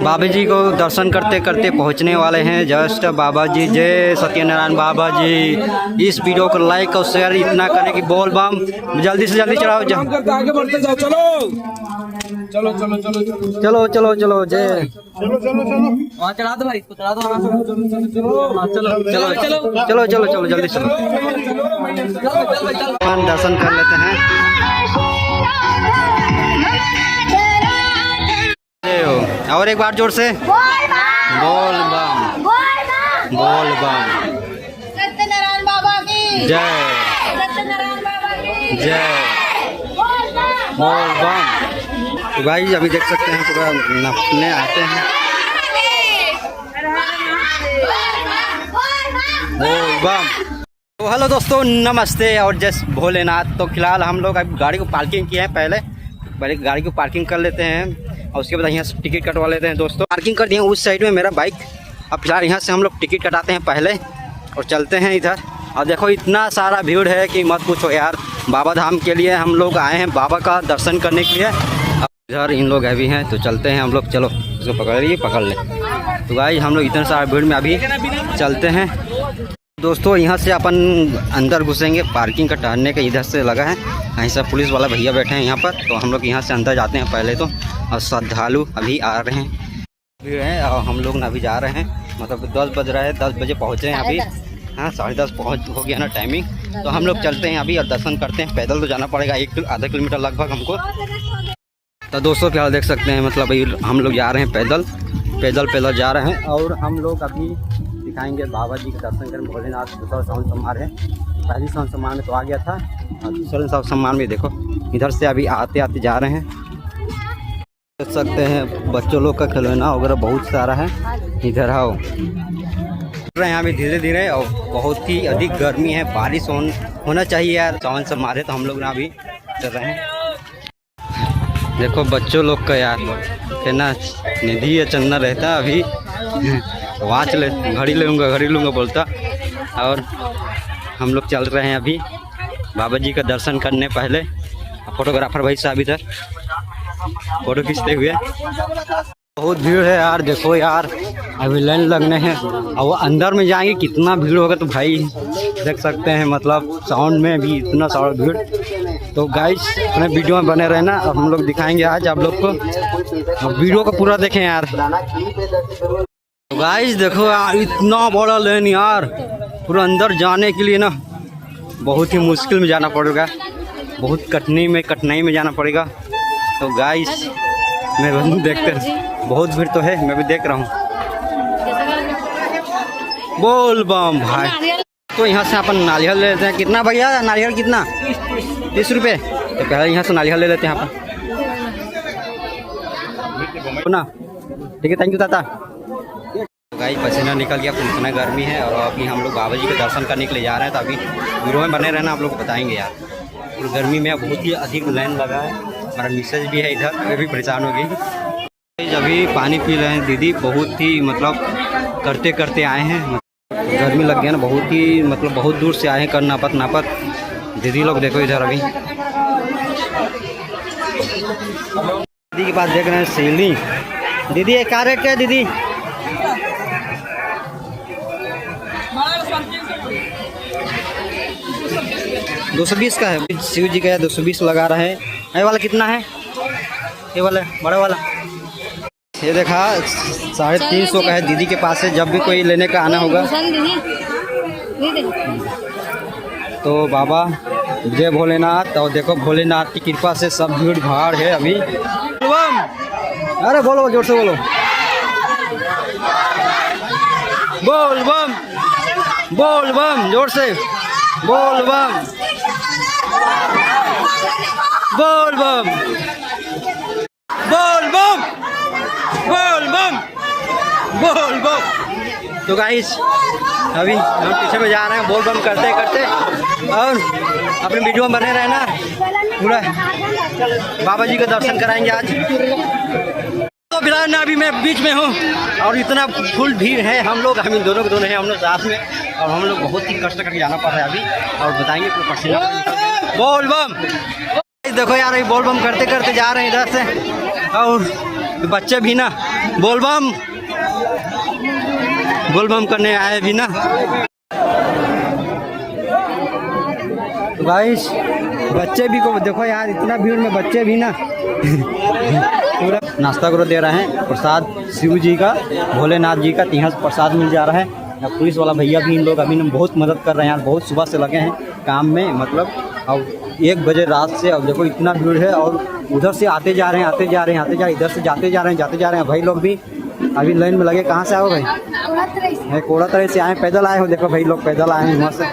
बाबा जी को दर्शन करते करते पहुंचने वाले हैं जस्ट। बाबा जी जय सत्यनारायण बाबा जी। इस वीडियो को लाइक और शेयर इतना करें कि बोल बम जल्दी से जल्दी चढ़ाओ। आगे बढ़ते जाओ। चलो चलो चलो चलो चलो चलो चलो जय। चलो चलो चलो वहाँ चढ़ा दो भाई, इसको चढ़ा दो। चलो चलो चलो चलो जल्दी चलो। दर्शन कर लेते हैं। और एक बार जोर से बोल बम बोल बम। सत्यनारायण बाबा की जय सत्यनारायण बाबा की जय बोल बम। तो भाई अभी देख सकते हैं पूरा नपने आते हैं बोल बम। तो हेलो दोस्तों नमस्ते और जय भोलेनाथ। तो फिलहाल हम लोग अभी गाड़ी को पार्किंग किए हैं। पहले गाड़ी को पार्किंग कर लेते हैं और उसके बाद यहाँ से टिकट कटवा लेते हैं। दोस्तों पार्किंग कर दिए उस साइड में मेरा बाइक। अब फिलहाल यहाँ से हम लोग टिकट कटाते हैं पहले और चलते हैं इधर। और देखो इतना सारा भीड़ है कि मत पूछो यार। बाबा धाम के लिए हम लोग आए हैं, बाबा का दर्शन करने के लिए। अब इधर इन लोग अभी हैं तो चलते हैं हम लोग। चलो इसको पकड़ लें। तो भाई हम लोग इतना सारा भीड़ में अभी चलते हैं। दोस्तों यहाँ से अपन अंदर घुसेंगे। पार्किंग का टहलने का इधर से लगा है, यहीं से पुलिस वाला भैया बैठे हैं यहाँ पर। तो हम लोग यहाँ से अंदर जाते हैं पहले तो। और श्रद्धालु अभी आ रहे हैं, भीड़ है और हम लोग अभी जा रहे हैं। मतलब 10 बज रहा है, 10 बजे पहुँचे हैं अभी। हाँ 10:30 पहुँच हो गया ना टाइमिंग। तो हम लोग चलते हैं अभी और दर्शन करते हैं। पैदल तो जाना पड़ेगा, आधा किलोमीटर लगभग हमको। तो दोस्तों क्या देख सकते हैं, मतलब अभी हम लोग जा रहे हैं पैदल जा रहे हैं। और हम लोग अभी दिखाएंगे बाबा जी का दर्शन करें। भोलेनाथ दूसरा साउंड सम्मान है, पहली साउंड सम्मान में तो आ गया था और दूसरे साउंड सम्मान में देखो इधर से अभी आते आते जा रहे हैं। देख सकते हैं बच्चों लोग का खिलौना वगैरह बहुत सारा है। इधर आओ रहे हैं अभी धीरे धीरे। और बहुत ही अधिक गर्मी है, बारिश होना चाहिए यार। साउंड सब मारे तो हम लोग ना अभी चल रहे हैं। देखो बच्चों लोग का यार कहना निधि या चंदना रहता अभी वाच ले घड़ी लूँगा बोलता। और हम लोग चल रहे हैं अभी बाबा जी का दर्शन करने। पहले फोटोग्राफर भाई साहब इधर फोटो खींचते हुए। बहुत भीड़ है यार, देखो यार अभी लाइन लगने हैं। और वो अंदर में जाएंगे कितना भीड़ होगा तो भाई देख सकते हैं। मतलब साउंड में भी इतना सारा भीड़। तो गाइस अपने वीडियो में बने रहना। अब हम लोग दिखाएंगे आज आप लोग को, वीडियो को पूरा देखें यार। तो गाइस देखो यार इतना बड़ा लाइन यार, पूरा अंदर जाने के लिए ना बहुत ही मुश्किल में जाना पड़ेगा, बहुत कठिनाई में जाना पड़ेगा। तो गाइस मैं देखते बहुत भीड़ तो है, मैं भी देख रहा हूँ। बोल बम भाई। तो यहाँ से अपन नारियल ले लेते हैं। कितना भैया नारियल कितना? 30 रुपये। तो पहले यहाँ से नारियल ले लेते हैं अपन ना। ठीक है थैंक यू ताता। गाइस पसीना निकल गया, इतना गर्मी है। और अभी हम लोग बाबा जी के दर्शन करने के लिए जा रहे हैं। तो अभी वीडियो में बने रहना, आप लोग को बताएंगे यार। और गर्मी में बहुत ही अधिक लाइन लगा है। हमारा मिसेज भी है इधर, वे भी परेशान हो गई। अभी पानी पी रहे हैं दीदी, बहुत ही मतलब करते करते आए हैं। गर्मी लग गया ना, बहुत ही मतलब बहुत दूर से आए हैं कर नापत। दीदी लोग देखो इधर अभी दीदी के पास देख रहे हैं सीलिंग। दीदी ये क्या रेट है दीदी? 220 का है। शिव जी का 220 लगा रहे हैं। ये वाला कितना है? ये वाला बड़ा वाला ये देखा 350 का है। दीदी के पास है, जब भी कोई लेने का आना होगा। तो बाबा जय भोलेनाथ। और देखो भोलेनाथ की कृपा से सब भीड़ भाड़ है अभी। अरे बोलो जोर से बोलो बोल बम बोल बम, जोर से बोल बम बोल बम बोल बम बोल बम बोल बम। तो गाइस अभी हम पीछे में जा रहे हैं बोल बम करते करते। और अपने वीडियो में बने रहना, पूरा बाबा जी का दर्शन कराएंगे आज। तो फिलहाल अभी मैं बीच में हूँ और इतना फुल भीड़ है। हम दोनों हैं हम लोग साथ में। और हम लोग बहुत ही कष्ट करके जाना पड़ रहा है अभी। और बताएंगे पसीना बोल बम। देखो यार बोल बम करते करते जा रहे हैं इधर से। और बच्चे भी ना बोलबम करने आए भी ना। तो गाइस बच्चे भी को देखो यार, इतना भीड़ में बच्चे भी ना पूरा नाश्ता करो दे रहे हैं। प्रसाद शिव जी का, भोलेनाथ जी का यहाँ प्रसाद मिल जा रहा है। पुलिस वाला भैया भी इन लोग अभी बहुत मदद कर रहे हैं यार, बहुत सुबह से लगे हैं काम में, मतलब अब 1 बजे रात से। अब देखो इतना भीड़ है और उधर से आते जा रहे हैं, इधर से जाते जा रहे हैं। भाई लोग भी अभी लाइन में लगे। कहाँ से आओ भाई? कोड़ा तरह से आए, पैदल आए हो। देखो भाई लोग पैदल आए हैं, वहाँ से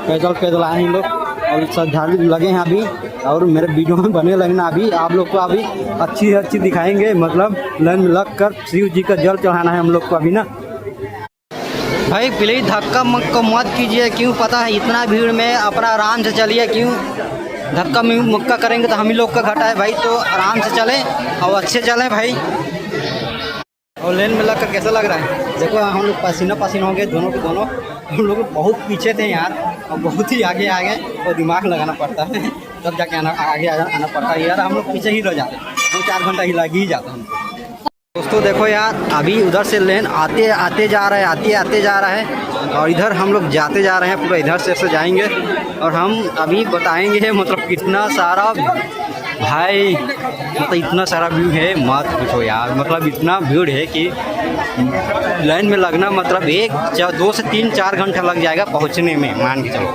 पैदल आए हैं लोग और श्रद्धालु लगे हैं अभी। और मेरे वीडियो में बने लगना, अभी आप लोग को अभी अच्छी दिखाएंगे, मतलब लाइन में लग कर शिव जी का जल चढ़ाना है हम लोग को अभी ना। भाई प्लीज धक्का मत कीजिए, क्यों पता है इतना भीड़ में अपना आराम से चलिए। क्यों धक्का मुक्का करेंगे तो हम ही लोग का घाटा है भाई, तो आराम से चलें और अच्छे चलें भाई। और लेन में लग कर कैसा लग रहा है? देखो हम लोग पसीना हो गए दोनों के दोनों। हम लोग बहुत पीछे थे यार और बहुत ही आगे आ गए, और दिमाग लगाना पड़ता है तब जाके आगे आना पड़ता है यार। हम लोग पीछे ही रह जाते, 4 घंटा ही लग ही जाता हमको। दोस्तों देखो यार, अभी उधर से लेन आते जा रहा है और इधर हम लोग जाते जा रहे हैं, पूरा इधर से जाएंगे और हम अभी बताएंगे मतलब कितना सारा भाई, मतलब इतना सारा भीड़ है मत पूछो यार। मतलब इतना भीड़ है कि लाइन में लगना मतलब 2 से 3-4 घंटा लग जाएगा पहुंचने में, मान के चलो।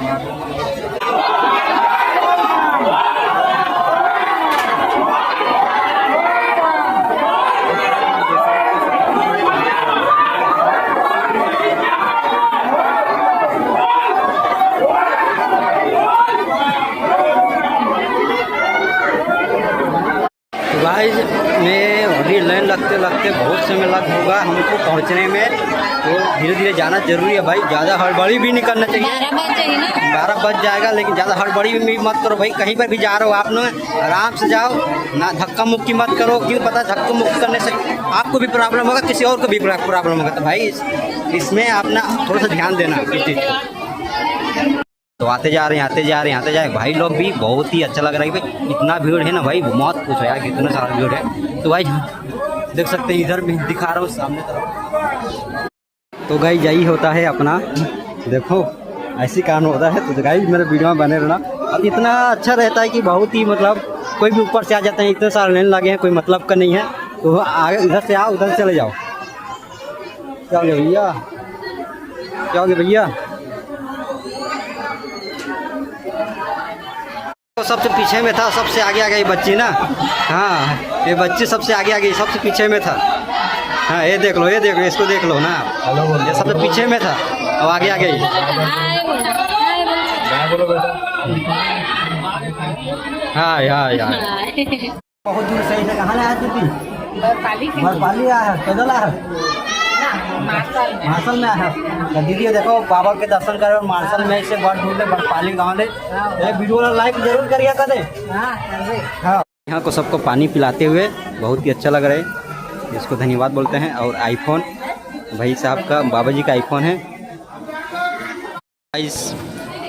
गाइस में अभी लाइन लगते बहुत समय लग होगा हमको पहुंचने में, तो धीरे धीरे जाना जरूरी है भाई। ज़्यादा हड़बड़ी भी नहीं करना चाहिए। 12 बज जाएगा, लेकिन ज़्यादा हड़बड़ी भी मत करो भाई। कहीं पर भी जा रहे हो आप लोग आराम से जाओ ना, धक्का मुक्की मत करो। क्यों पता, धक्का मुक्की करने से आपको भी प्रॉब्लम होगा, किसी और को भी प्रॉब्लम होगा। तो भाई इसमें अपना थोड़ा सा ध्यान देना इस चीज़ को। तो आते जा रहे हैं भाई लोग भी बहुत ही अच्छा लग रहा है भाई। इतना भीड़ है ना भाई, मत पूछो यार कितना सारा भीड़ है। तो भाई देख सकते हैं, इधर भी दिखा रहा हूँ सामने तरफ। तो गाइस यही होता है अपना, देखो ऐसी काम होता है। तो गाइस मेरे वीडियो में बने रहना। अब इतना अच्छा रहता है कि बहुत ही मतलब कोई भी ऊपर से आ जाते हैं, इतने सारे लाइन लगे हैं, कोई मतलब का नहीं है। तो आगे इधर से आओ, उधर चले जाओ। क्या हो गया भैया? तो सबसे पीछे में था, सबसे आगे आ गई बच्ची ना। हाँ ये बच्ची सबसे आगे सबसे पीछे में था। हाँ ये देख लो, इसको देख लो ना, ये सबसे पीछे में था और आगे आ गई। हाँ बहुत दूर से कहाँ आया थी? बरपाली आया है, पैदल आया है, मार्शल में आया। तो दीदी देखो बाबा के दर्शन करे और मार्शल में से बड़ दूर बरपाली गाँव ले। एक वीडियो लाइक जरूर करिए कदे। हाँ यहाँ को सबको पानी पिलाते हुए बहुत ही अच्छा लग रहा है, इसको धन्यवाद बोलते हैं। और आईफोन भाई साहब का, बाबा जी का आईफोन है। गाइस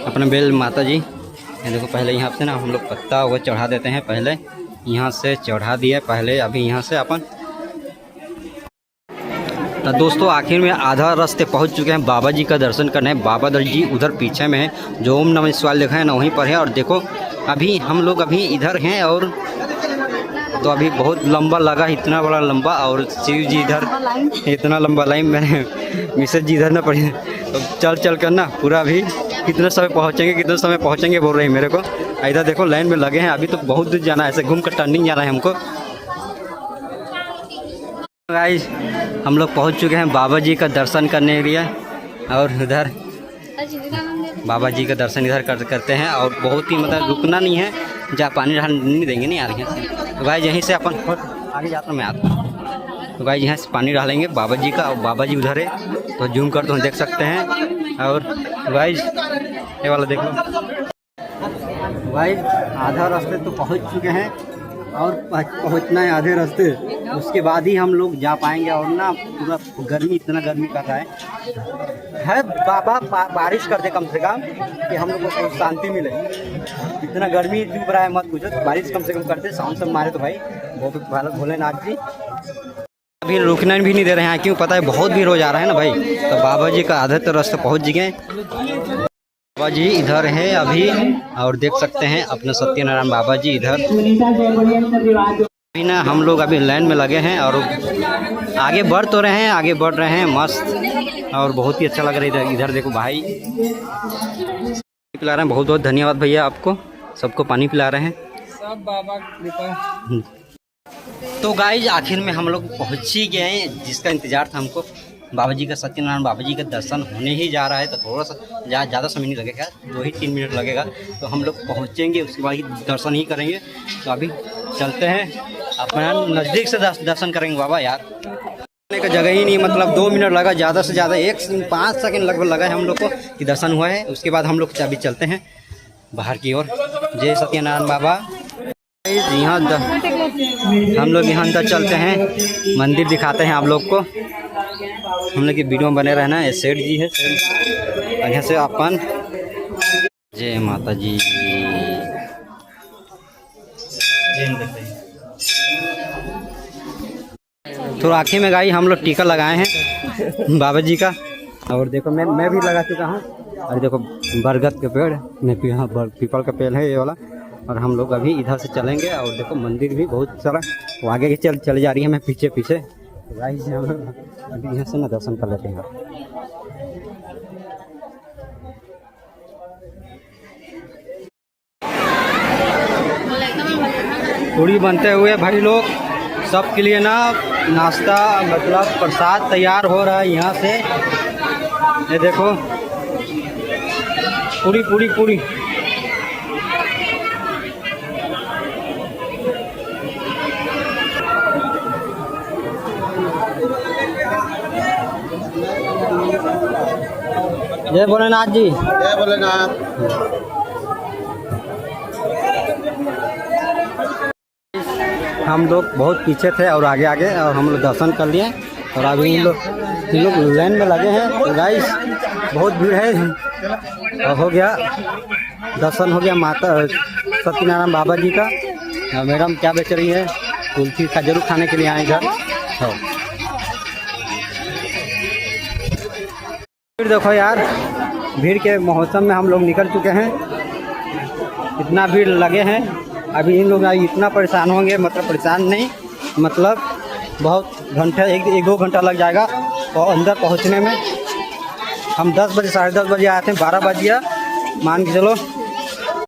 अपने बेल माता जी, ये देखो पहले यहाँ से ना हम लोग पत्ता वो चढ़ा देते हैं, पहले यहाँ से चढ़ा दिए पहले, अभी यहाँ से अपन। तो दोस्तों आखिर में आधा रास्ते पहुँच चुके हैं बाबा जी का दर्शन करने। बाबा दल जी उधर पीछे में है, जो ओम नमः शिवाय लिखा है ना वहीं पर है। और देखो अभी हम लोग अभी इधर हैं, और तो अभी बहुत लंबा लगा, इतना बड़ा लंबा। और शिव जी इधर इतना लंबा लाइन में, मिसेज जी इधर ना पड़ी। तो चल कर ना पूरा अभी कितने समय पहुँचेंगे बोल रहे हैं मेरे को। इधर देखो लाइन में लगे हैं, अभी तो बहुत दूर जाना है, ऐसे घूम कर टर्निंग जाना है हमको। गाइस हम लोग पहुंच चुके हैं बाबा जी का दर्शन करने के लिए, और उधर बाबा जी का दर्शन इधर करते हैं। और बहुत ही मतलब रुकना नहीं है, जहाँ पानी नहीं देंगे नहीं यार यहाँ से। तो गाइस यहीं से अपन आगे जाता हूँ मैं आता। तो गाइस यहाँ से पानी डालेंगे बाबा जी का, और बाबा जी उधर है, तो जूम कर तो देख सकते हैं। और गाइस ये वाला देख लो। गाइस आधा रास्ते तो पहुँच चुके हैं, और पहुँचना है आधे रास्ते, उसके बाद ही हम लोग जा पाएंगे। और ना पूरा गर्मी, इतना गर्मी कर रहा है है बाबा बारिश कर दे कम से कम कि हम लोग को शांति मिले। इतना गर्मी डूब रहा है मत पूछो, तो बारिश कम से कम करते साउंड सब मारे तो भाई बहुत भोलेनाथ जी अभी रुकना भी नहीं दे रहे हैं। क्यों पता है बहुत भीड़ हो जा रहा है ना भाई, तो बाबा जी का आधे तो रास्ते पहुँच गए। बाबा जी इधर है अभी और देख सकते हैं अपने सत्यनारायण बाबा जी इधर। अभी ना हम लोग अभी लाइन में लगे हैं और आगे बढ़ तो रहे हैं, आगे बढ़ रहे हैं मस्त और बहुत ही अच्छा लग रहा है। इधर देखो भाई पिला रहे हैं, बहुत बहुत धन्यवाद भैया आपको, सबको पानी पिला रहे हैं सब बाबा कृपा। तो गाइज आखिर में हम लोग पहुँच ही गए हैं, जिसका इंतज़ार था हमको। बाबा जी का सत्यनारायण बाबा जी का दर्शन होने ही जा रहा है, तो थोड़ा सा ज़्यादा समय नहीं लगेगा, 2-3 मिनट लगेगा तो हम लोग पहुँचेंगे, उसके बाद ही दर्शन ही करेंगे। तो अभी चलते हैं, अपना नज़दीक से दर्शन करेंगे बाबा। यार का जगह ही नहीं, मतलब 2 मिनट लगा, ज़्यादा से ज़्यादा 5 सेकंड लगभग लगा है हम लोग को कि दर्शन हुआ है। उसके बाद हम लोग अभी चलते हैं बाहर की ओर। जय सत्यनारायण बाबा। यहाँ हम लोग यहाँ अंदर चलते हैं, मंदिर दिखाते हैं आप लोग को। हम लोग की वीडियो में बने रहना। ये सेठ जी है, यहाँ से अपन जय माता जी। तो आखिर में गाई हम लोग टीका लगाए हैं बाबा जी का। और देखो मैं भी लगा चुका हूँ। और देखो बरगद के पेड़, यहाँ पीपल का पेड़ है ये वाला। और हम लोग अभी इधर से चलेंगे और देखो मंदिर भी बहुत सारा वो आगे की चल जा रही है, मैं पीछे पीछे। गाइस हम लोग अभी यहाँ से ना दर्शन कर लेते हैं। पूड़ी बनते हुए भाई लोग सबके लिए ना नाश्ता मतलब प्रसाद तैयार हो रहा है यहाँ से। ये देखो पूरी पूरी पूरी जय भोलेनाथ जी। जय भोलेनाथ। हम लोग बहुत पीछे थे और आगे आगे और हम लोग दर्शन कर लिए और अभी इन लोग लाइन में लगे हैं। तो गाइस बहुत भीड़ है और हो गया दर्शन हो गया माता सत्यनारायण बाबा जी का। मैडम क्या बेच रही है? कुल्फी का जरूर खाने के लिए आए इधर। फिर देखो यार भीड़ के मौसम में हम लोग निकल चुके हैं, इतना भीड़ लगे हैं। अभी इन लोग इतना परेशान होंगे, मतलब परेशान नहीं, मतलब बहुत घंटे 1-2 घंटा लग जाएगा और अंदर पहुंचने में। हम 10 बजे 10:30 बजे आए थे, 12 बज गया मान के चलो।